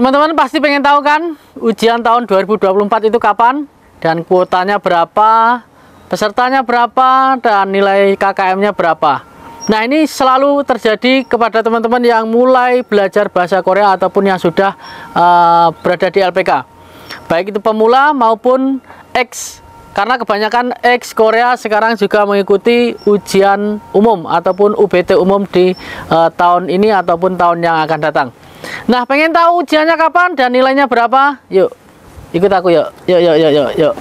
Teman-teman pasti pengen tahu kan ujian tahun 2024 itu kapan dan kuotanya berapa, pesertanya berapa, dan nilai KKM-nya berapa. Nah, ini selalu terjadi kepada teman-teman yang mulai belajar bahasa Korea ataupun yang sudah berada di LPK, baik itu pemula maupun X. Karena kebanyakan X Korea sekarang juga mengikuti ujian umum ataupun UBT umum di tahun ini ataupun tahun yang akan datang. Nah, pengen tahu ujiannya kapan dan nilainya berapa? Yuk, ikut aku yuk. Yuk.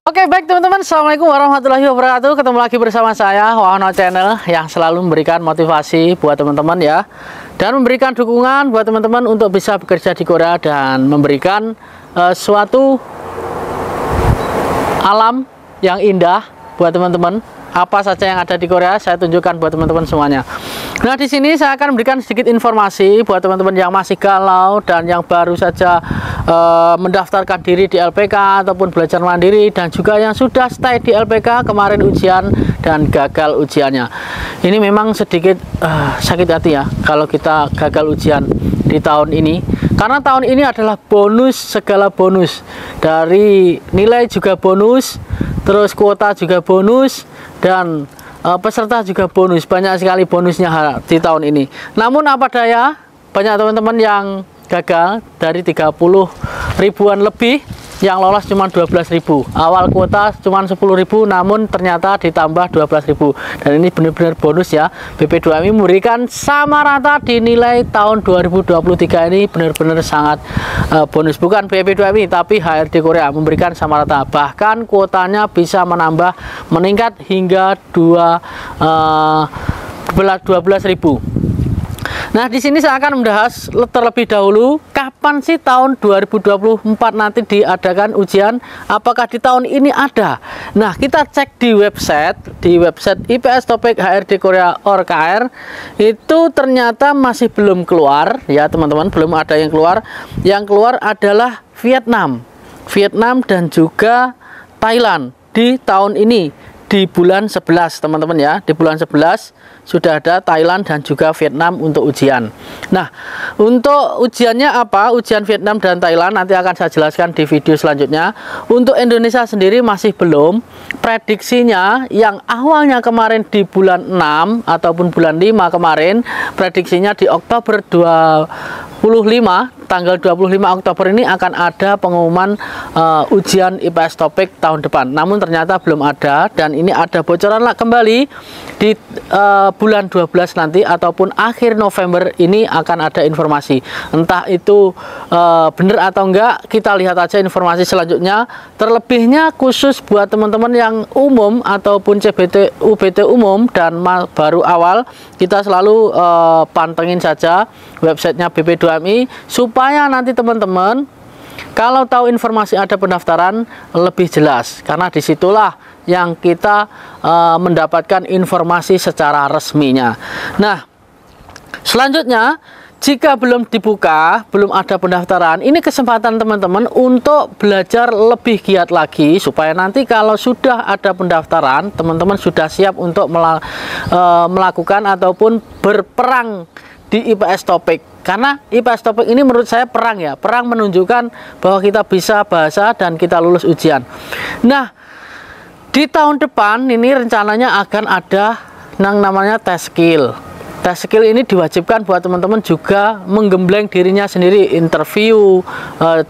Oke, baik teman-teman, assalamualaikum warahmatullahi wabarakatuh. Ketemu lagi bersama saya Wahono Channel yang selalu memberikan motivasi buat teman-teman ya, dan memberikan dukungan buat teman-teman untuk bisa bekerja di Korea dan memberikan suatu alam yang indah buat teman-teman. Apa saja yang ada di Korea saya tunjukkan buat teman-teman semuanya. Nah, di sini saya akan memberikan sedikit informasi buat teman-teman yang masih galau dan yang baru saja mendaftarkan diri di LPK ataupun belajar mandiri, dan juga yang sudah stay di LPK kemarin ujian dan gagal ujiannya. Ini memang sedikit sakit hati ya kalau kita gagal ujian di tahun ini, karena tahun ini adalah bonus, segala bonus, dari nilai juga bonus, terus kuota juga bonus, dan peserta juga bonus. Banyak sekali bonusnya di tahun ini. Namun apa daya, banyak teman-teman yang gagal. Dari 30 ribuan lebih, yang lolos cuma 12.000. Awal kuota cuma 10.000, namun ternyata ditambah 12.000. Dan ini benar-benar bonus ya. BP2MI memberikan sama rata di nilai tahun 2023 ini, benar-benar sangat bonus. Bukan BP2MI tapi HRD Korea memberikan sama rata. Bahkan kuotanya bisa meningkat hingga 12.000. Nah, di sini saya akan membahas terlebih dahulu kapan sih tahun 2024 nanti diadakan ujian. Apakah di tahun ini ada? Nah, kita cek di website IPS Topik HRD Korea ORKR, itu ternyata masih belum keluar ya teman-teman, belum ada yang keluar. Yang keluar adalah Vietnam dan juga Thailand di tahun ini, di bulan 11 teman-teman ya. Di bulan 11 sudah ada Thailand dan juga Vietnam untuk ujian. Nah, untuk ujiannya apa? Ujian Vietnam dan Thailand nanti akan saya jelaskan di video selanjutnya. Untuk Indonesia sendiri masih belum. Prediksinya yang awalnya kemarin di bulan 6 ataupun bulan 5 kemarin, prediksinya di Oktober 25, tanggal 25 Oktober ini akan ada pengumuman ujian IPS Topik tahun depan. Namun ternyata belum ada, dan ini ada bocoran kembali di bulan 12 nanti ataupun akhir November ini akan ada informasi. Entah itu benar atau enggak, kita lihat aja informasi selanjutnya. Terlebihnya khusus buat teman-teman yang umum ataupun CBT UBT umum dan baru awal, kita selalu pantengin saja websitenya BP2MI supaya nanti teman-teman kalau tahu informasi ada pendaftaran lebih jelas, karena disitulah yang kita mendapatkan informasi secara resminya. Nah, selanjutnya jika belum dibuka, belum ada pendaftaran, ini kesempatan teman-teman untuk belajar lebih giat lagi supaya nanti kalau sudah ada pendaftaran, teman-teman sudah siap untuk melakukan ataupun berperang di IPS Topik. Karena IPS Topik ini menurut saya perang ya, perang menunjukkan bahwa kita bisa bahasa dan kita lulus ujian. Nah, di tahun depan ini rencananya akan ada yang namanya tes skill. Tes skill ini diwajibkan buat teman-teman juga menggembleng dirinya sendiri, interview,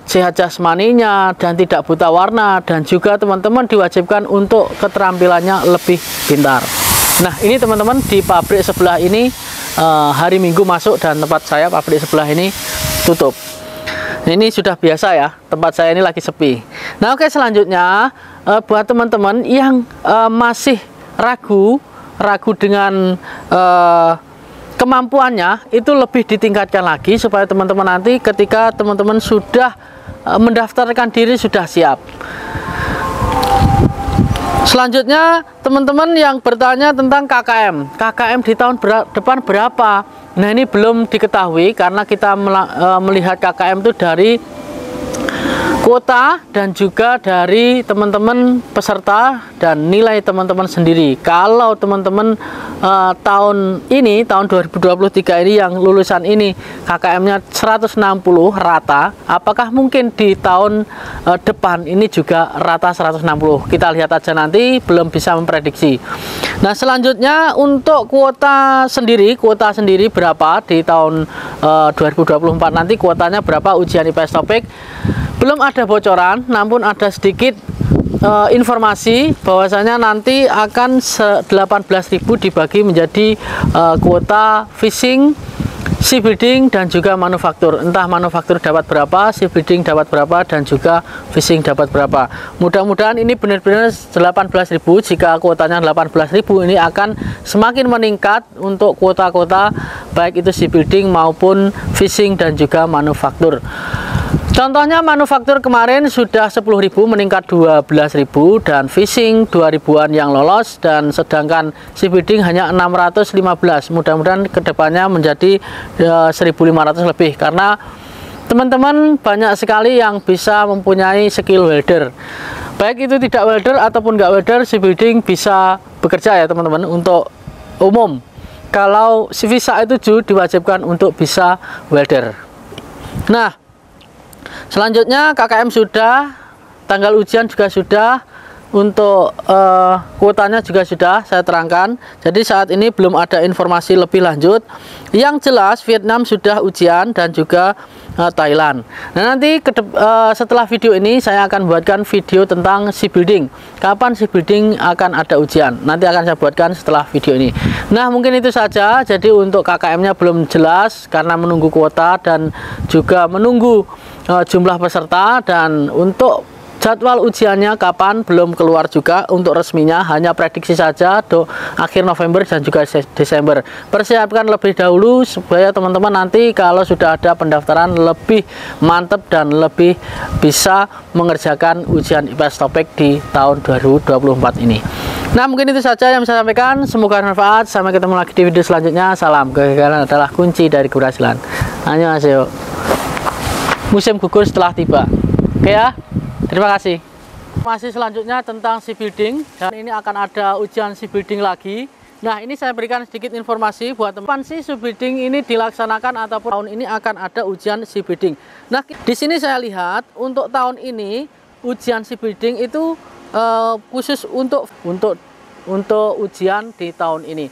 sehat jasmaninya, dan tidak buta warna, dan juga teman-teman diwajibkan untuk keterampilannya lebih pintar. Nah, ini teman-teman di pabrik sebelah ini hari Minggu masuk, dan tempat saya pabrik sebelah ini tutup. Ini sudah biasa ya, tempat saya ini lagi sepi. Nah, oke, selanjutnya buat teman-teman yang masih ragu dengan kemampuannya, itu lebih ditingkatkan lagi supaya teman-teman nanti ketika teman-teman sudah mendaftarkan diri sudah siap. Selanjutnya teman-teman yang bertanya tentang KKM. KKM di tahun depan berapa? Nah, ini belum diketahui karena kita melihat KKM itu dari kuota dan juga dari teman-teman peserta dan nilai teman-teman sendiri. Kalau teman-teman tahun 2023 ini yang lulusan ini KKM-nya 160 rata, apakah mungkin di tahun depan ini juga rata 160? Kita lihat aja nanti, belum bisa memprediksi. Nah, selanjutnya untuk kuota sendiri berapa di tahun 2024 nanti, kuotanya berapa ujian IPS Topik? Belum ada bocoran, namun ada sedikit informasi bahwasanya nanti akan 18.000 dibagi menjadi kuota fishing, shipbuilding dan juga manufaktur. Entah manufaktur dapat berapa, shipbuilding dapat berapa, dan juga fishing dapat berapa. Mudah-mudahan ini benar-benar 18.000. Jika kuotanya 18.000, ini akan semakin meningkat untuk kuota-kuota baik itu shipbuilding maupun fishing dan juga manufaktur. Contohnya manufaktur kemarin sudah 10.000 meningkat 12.000 dan fishing 2.000-an yang lolos, dan sedangkan shipbuilding hanya 615. Mudah-mudahan kedepannya menjadi 1.500 lebih karena teman-teman banyak sekali yang bisa mempunyai skill welder. Baik itu tidak welder ataupun nggak welder, shipbuilding bisa bekerja ya teman-teman. Untuk umum, kalau visa itu diwajibkan untuk bisa welder. Nah, selanjutnya KKM sudah, tanggal ujian juga sudah, untuk kuotanya juga sudah saya terangkan. Jadi saat ini belum ada informasi lebih lanjut. Yang jelas Vietnam sudah ujian dan juga Thailand. Nah, nanti setelah video ini saya akan buatkan video tentang shipbuilding. Kapan shipbuilding akan ada ujian? Nanti akan saya buatkan setelah video ini. Nah, mungkin itu saja. Jadi untuk KKM-nya belum jelas karena menunggu kuota dan juga menunggu jumlah peserta, dan untuk jadwal ujiannya kapan belum keluar juga. Untuk resminya hanya prediksi saja akhir November dan juga Desember. Persiapkan lebih dahulu supaya teman-teman nanti kalau sudah ada pendaftaran lebih mantap dan lebih bisa mengerjakan ujian IPS Topik di tahun 2024 ini. Nah, mungkin itu saja yang saya sampaikan. Semoga bermanfaat. Sampai ketemu lagi di video selanjutnya. Salam, kegagalan adalah kunci dari keberhasilan. Annyeonghaseyo. Musim gugur setelah tiba. Oke ya, terima kasih. Masih selanjutnya tentang shipbuilding, dan ini akan ada ujian shipbuilding lagi. Nah, ini saya berikan sedikit informasi buat teman sih shipbuilding ini dilaksanakan ataupun tahun ini akan ada ujian shipbuilding. Nah, di sini saya lihat untuk tahun ini ujian shipbuilding itu khusus untuk ujian di tahun ini.